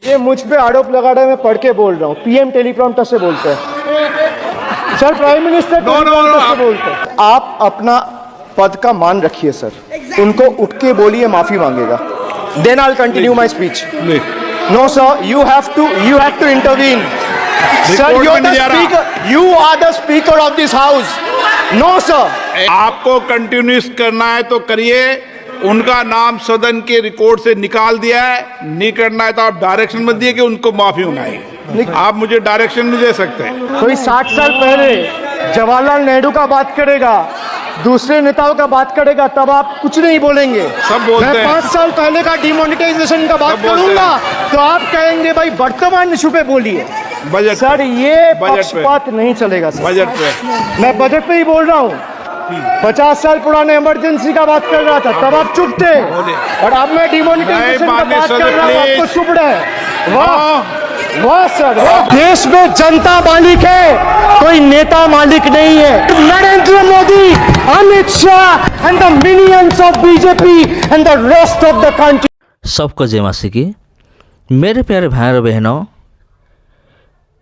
ये मुझ पे आरोप लगा रहा है, मैं पढ़ के बोल रहा हूँ। पीएम टेलीप्रॉम्प्टर से बोलते हैं सर, प्राइम मिनिस्टर टेलीप्रॉम्प्टर से बोलते हैं। आप अपना पद का मान रखिए सर, उनको उठ के बोलिए माफी मांगेगा, then I will continue my speech. No sir, you have to intervene sir, you are the speaker of this house. No sir, आपको कंटिन्यूस करना है तो करिए, उनका नाम सदन के रिकॉर्ड से निकाल दिया है। नहीं करना है तो आप डायरेक्शन मत दिए कि उनको माफी मंगाई। आप मुझे डायरेक्शन नहीं दे सकते। कोई 60 साल पहले जवाहरलाल नेहरू का बात करेगा, दूसरे नेताओं का बात करेगा, तब आप कुछ नहीं बोलेंगे। सब बोलते हैं। 5 साल पहले का डिमोनेटाइजेशन का बात करूंगा तो आप कहेंगे भाई वर्तमान इशू पे बोलिए। बजट सर, ये पक्षपात नहीं चलेगा सर। बजट पे मैं बजट पे ही बोल रहा हूँ। 50 साल पुराने इमरजेंसी का बात कर रहा था, तब आप चुप थे, और अब मैं डिमोनेटाइजेशन का बात कर रहा हूँ, आपको चुप रहे। वाह वाह सर, देश में जनता मालिक है, कोई नेता मालिक नहीं है। Narendra Modi, Amit Shah and the minions of BJP and the rest of the country. सबको जय मासी की। मेरे प्यारे भाई और बहनों,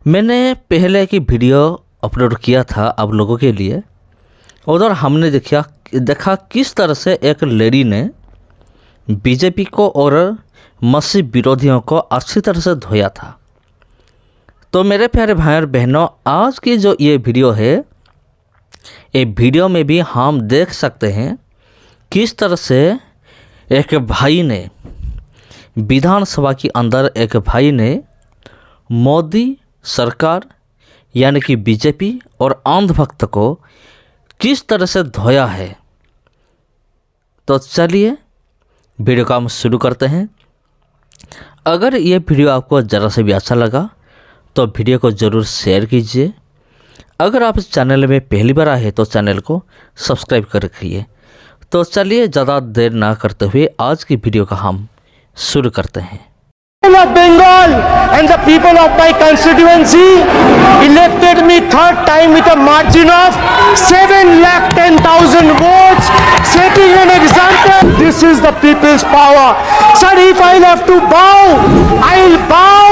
मैंने पहले की वीडियो अपलोड किया था आप लोगों के लिए। उधर हमने देखा किस तरह से एक लेडी ने बीजेपी को और मसीह विरोधियों को अच्छी तरह से धोया था। तो मेरे प्यारे भाई और बहनों, आज की जो ये वीडियो है, ये वीडियो में भी हम देख सकते हैं किस तरह से एक भाई ने, विधानसभा के अंदर एक भाई ने मोदी सरकार यानी कि बीजेपी और अंधभक्त को किस तरह से धोया है। तो चलिए वीडियो का हम शुरू करते हैं। अगर ये वीडियो आपको ज़रा से भी अच्छा लगा तो वीडियो को ज़रूर शेयर कीजिए। अगर आप इस चैनल में पहली बार आए तो चैनल को सब्सक्राइब कर रखिए। तो चलिए ज़्यादा देर ना करते हुए आज की वीडियो का हम शुरू करते हैं। of Bengal and the people of my constituency elected me third time with a margin of 7,10,000 votes, setting an example. This is the people's power. Sir, if I'll have to bow, I'll bow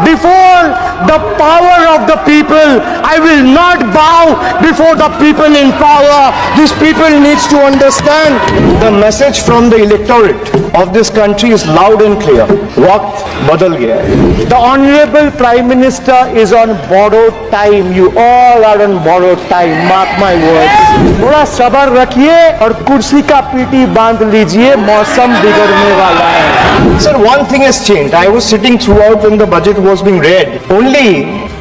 before the power of the people. I will not bow before the people in power. These people needs to understand. The message from the electorate of this country is loud and clear. वक्त बदल गया है। The Honorable Prime Minister is on borrowed time. You all are on borrowed time. Mark my words. थोड़ा सब्र रखिए और कुर्सी का पीटी बांध लीजिए, मौसम बिगड़ने वाला है। Sir, one thing has changed. I was sitting throughout when the budget was being read. Only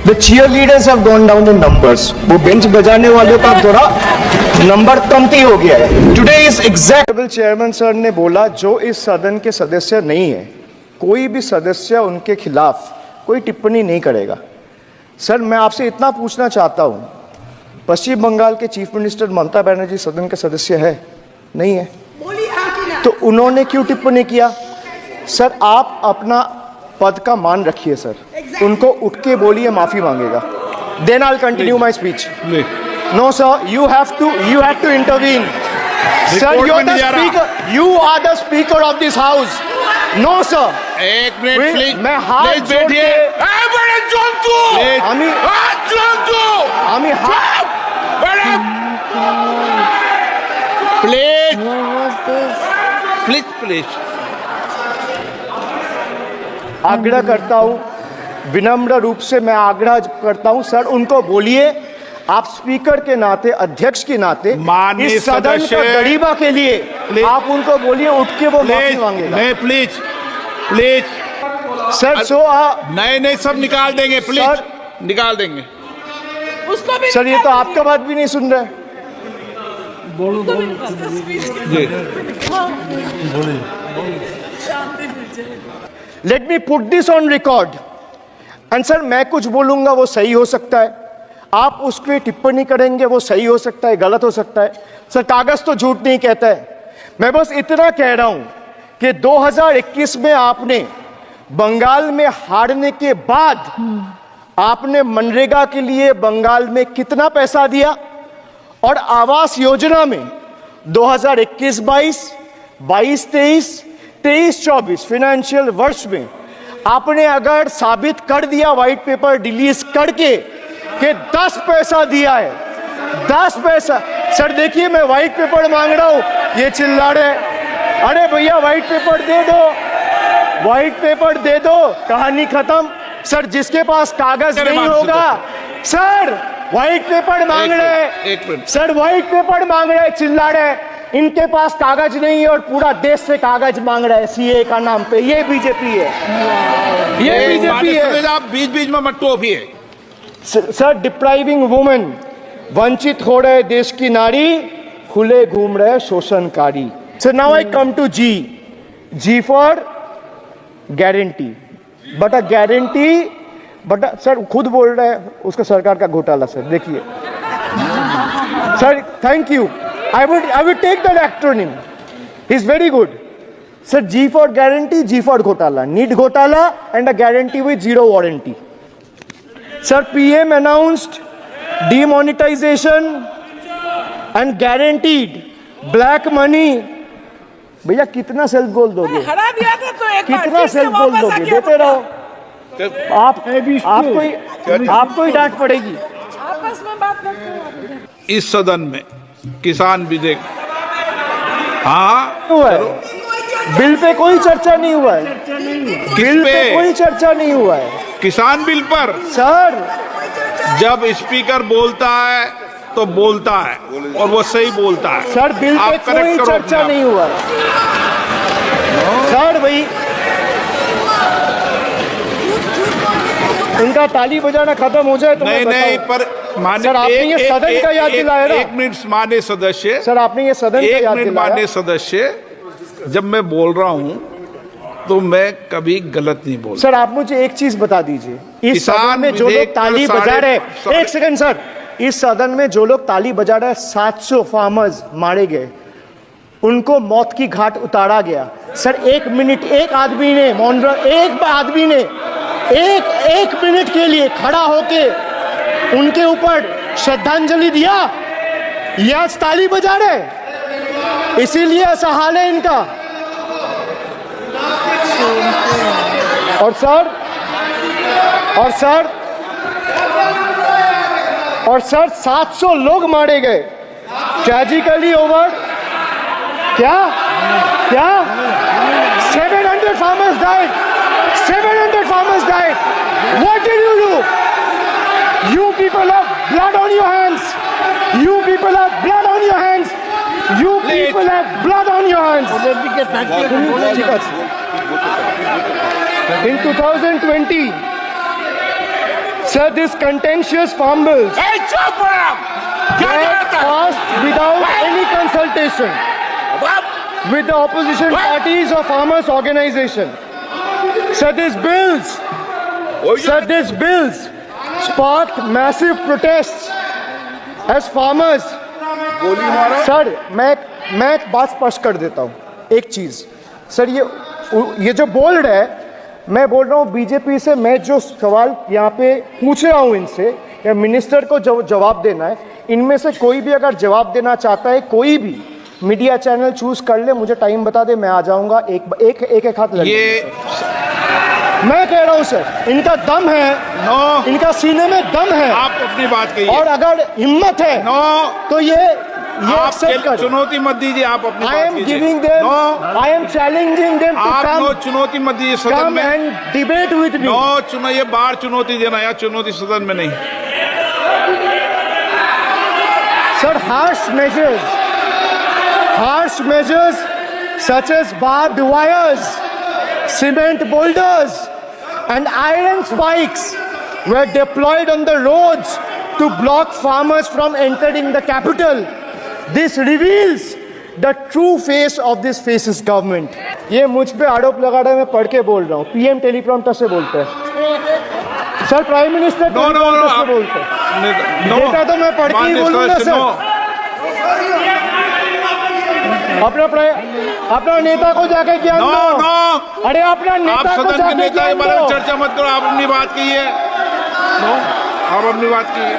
the cheerleaders have gone down in numbers. वो बेंच बजाने वालों का थोड़ा नंबर कमती हो गया है। Today is exact. Chairman sir ने बोला जो इस सदन के सदस्य नहीं है, कोई भी सदस्य उनके खिलाफ कोई टिप्पणी नहीं करेगा। सर, मैं आपसे इतना पूछना चाहता हूं, पश्चिम बंगाल के चीफ मिनिस्टर ममता बनर्जी सदन के सदस्य है? नहीं है, तो उन्होंने क्यों टिप्पणी किया? सर, आप अपना पद का मान रखिए सर, उनको उठ के बोलिए माफी मांगेगा, then I will continue my speech. No sir, you have to intervene sir, you are the speaker of this house. No sir. एक मिनट प्लीज, मैं हाथ जोड़ के प्लीज आग्रह करता हूं, विनम्र रूप से मैं आग्रह करता हूं सर, उनको बोलिए, आप स्पीकर के नाते, अध्यक्ष के नाते, इस सदन का गरीबा के लिए आप उनको बोलिए उठ के वो माफी मांगेगा। नहीं प्लीज सर, नहीं सब निकाल देंगे, प्लीज निकाल देंगे उसको भी। सर, ये तो आपका बात भी नहीं सुन रहे। Let me put this on record. And sir, मैं कुछ बोलूंगा वो सही हो सकता है, आप उस पर टिप्पणी करेंगे वो सही हो सकता है, गलत हो सकता है। सर, कागज तो झूठ नहीं कहता है। मैं बस इतना कह रहा हूं कि 2021 में आपने बंगाल में हारने के बाद आपने मनरेगा के लिए बंगाल में कितना पैसा दिया, और आवास योजना में 2021-22, 22-23, 23-24 फाइनेंशियल वर्ष में आपने अगर साबित कर दिया व्हाइट पेपर रिलीज करके कि 10 पैसा दिया है, 10 पैसा। सर देखिए मैं व्हाइट पेपर मांग रहा हूं, ये चिल्ला रहे, अरे भैया व्हाइट पेपर दे दो, व्हाइट पेपर दे दो, कहानी खत्म। सर जिसके पास कागज नहीं होगा, सर व्हाइट पेपर मांग रहे, सर व्हाइट पेपर मांग रहे, चिल्ला रहे, इनके पास कागज नहीं है और पूरा देश से कागज मांग रहा है सीए का नाम पे। ये बीजेपी है, ये बीजेपी है। आप बीच बीच में मत टोपिए। सर डिप्राइविंग वुमेन, वंचित हो रहे देश की नारी, खुले घूम रहे शोषणकारी। Sir now I come to G for guarantee, but a guarantee, but sir खुद बोल रहे हैं उसका सरकार का घोटाला। सर देखिए sir, thank you, I would take that acronym. He's very good. Sir, G for guarantee, G for घोटाला, need घोटाला and a guarantee with zero warranty. Sir, PM announced demonetization and guaranteed black money. भैया कितना self goal दोगे? हरा दिया था तो एक बार कितना सेल्फ गोल दोगे? देते रहो। आपको ही डांट पड़ेगी। आपस में बात करते हैं। इस सदन में किसान विधेयक, हाँ हुआ है, बिल पे कोई चर्चा नहीं हुआ है, बिल पे कोई चर्चा नहीं हुआ है। किसान बिल पर सर जब स्पीकर बोलता है तो बोलता है और वो सही बोलता है। सर बिल पे कोई चर्चा नहीं हुआ है। सर भाई इनका ताली बजाना खत्म हो जाए तो नहीं, पर सर आपने ये सदन का याद दिलाया ना। एक मिनट माननीय सदस्य, सर आपने ये सदन का याद दिलाया। माननीय सदस्य, जब मैं बोल रहा हूं तो मैं कभी गलत नहीं बोल। सर आप मुझे एक चीज बता दीजिए, इस सदन में जो लोग ताली बजा रहे, एक सेकंड सर, इस सदन में जो लोग ताली बजा रहे, 700 फार्मर्स मारे गए, उनको मौत की घाट उतारा गया। सर एक मिनट, एक आदमी ने एक मिनट के लिए खड़ा होके उनके ऊपर श्रद्धांजलि दिया, ये आज ताली बजा रहे, इसीलिए ऐसा हाल है इनका। और सर 700 लोग मारे गए, ट्रेजिकली ओवर, क्या 700 farmers died, 700 farmers died. What did you do? You people have blood on your hands. You people have blood on your hands. You people have blood on your hands. In 2020, sir, this contentious farm bills were passed without any consultation with the opposition parties or farmers' organization. Sir, these bills sparked massive protests as farmers. Sir मैं एक बात स्पष्ट कर देता हूँ, एक चीज sir, ये जो बोल रहे हैं, मैं बोल रहा हूँ बीजेपी से, मैं जो सवाल यहाँ पे पूछ रहा हूँ इनसे, या मिनिस्टर को जवाब देना है, इनमें से कोई भी अगर जवाब देना चाहता है, कोई भी मीडिया चैनल चूज कर ले, मुझे टाइम बता दे, मैं आ जाऊंगा, एक हाथ लगे। मैं कह रहा हूं सर, इनका दम है, इनका सीने में दम है, आप अपनी बात कहिए, और अगर हिम्मत है तो ये एक्सेप्ट कर, चुनौती मत दीजिए, आप अपनी बात कीजिए। I am giving them, I am challenging them to come, चुनौती मत दीजिए सदन में, and debate with me। ये बार चुनौती देना, या चुनौती सदन में नहीं। Sir harsh measures such as barbed wires, cement boulders and iron spikes were deployed on the roads to block farmers from entering the capital. This reveals the true face of this fascist government. ये मुझ पे आरोप लगा रहा है, मैं पढ़ के बोल रहा हूँ, पीएम टेलीप्रॉम्प्टर से बोलते हैं सर, प्राइम मिनिस्टर टेलीप्रॉम्प्टर से बोलते हैं, डेटा तो मैं पढ़ के ही बोलूंगा सर। अपना नेता को जाके ज्ञान दो। अरे अपना नेता को जाके ज्ञान दो। चर्चा मत करो, आप अपनी बात कीजिए, आप अपनी बात कीजिए।